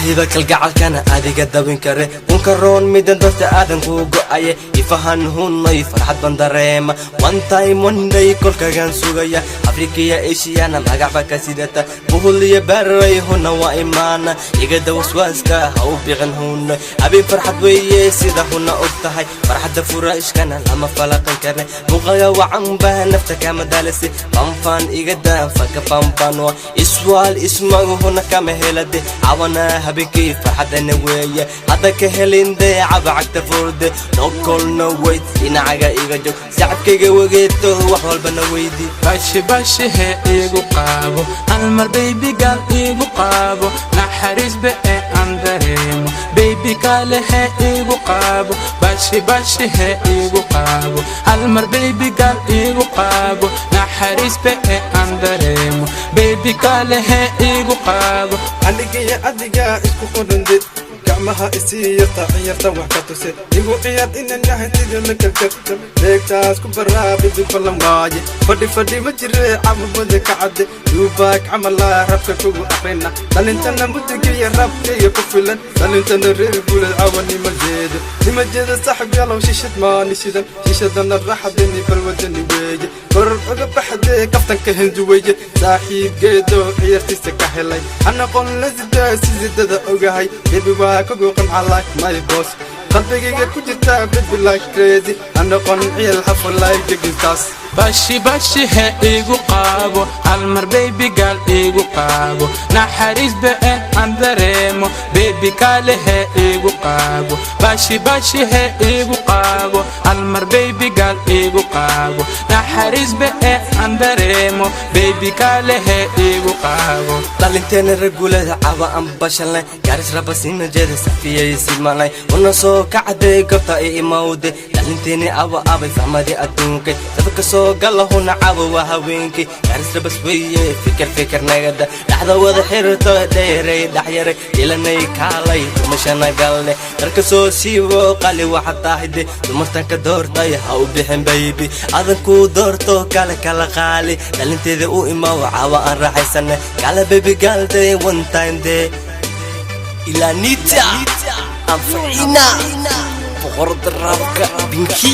baahida kalgacalkana adiga dawin kare unkaroon midan dadka aadan ku go'aye ifahan hunay farxad ban dareema one time one day kolkagan sugaya afrikiya asiana magacba ka sidata buhuliya baray huna waa imaana igada waswaaska ha u biqin huna abi farxad weeye sida huna ogtahay farxada furaashkana lama falaqan kare muqaya wacan baa nafta kama dalasi fanfan igada faka fanfanwa iswal ismagu huna kama helade awana habiki farxadana weeye hada ka helinde cabacagta furde no call no wait inaga iga jog sacadkayga wageeto wax walba na weydi bashi bashi he igu qaabo almar baby gal igu qaabo naxariis be aan dareemo baby kale he igu qaabo bashi bashi he igu qaabo almar baby gal igu qaabo naxariis be aan dareemo baby kale he igu qaabo aniga adiga isku qodande gacmaha isiyarta ciyarta wax ka tuse igu ciyar inaan naxtiga la kalkabta deegtaas ku baraabi bifalan waaye fadhi ma jire camabada ka cadde duubaak camala rabka kugu aqrina dalintana mudigiya rabkaya ku filan dalintana reer guulad cawani nimajeeda saxib yalow shishad maani shishadana raxadini balwadani weeye korar uga baxdee kaftanka hindu weeye saaxiibgeedo ciyartiisa ka helay anaqoon la sidaa sidada ogahay baby waa kugu qanca like my boss qalbigayga ku jirta baby like crazy anaqoon ciyal xafo like jigintaas bashi bashi he igu qaabo almar baby gal igu qaabo naxariis be aan dareemo baby kale he igu qaabo bashi bashi he igu qaabo almar baby gal igu qaabo naxariis be aan dareemo baby kale he igu qaabo dalintena regulada caba aan bashalnay garis rabasina jeeda safiyay sidmalay una soo kacday gobta ay imawde dalintena aba fahmadi adduunka dadka soo galahuna cabo waa haweenki garis rabas weeye fikir nagada dhaxda wada xirto dheeray dhaxyare ilanay kaalay dumashana galne darka soo siibo qali waxa taahide dumartan ka doortay ha u bixin baby adan ku doorto kala qaali dalinteeda u imaw caba aan raaxaysan kala baby galde one time de ilanita anfina boqor darabka binki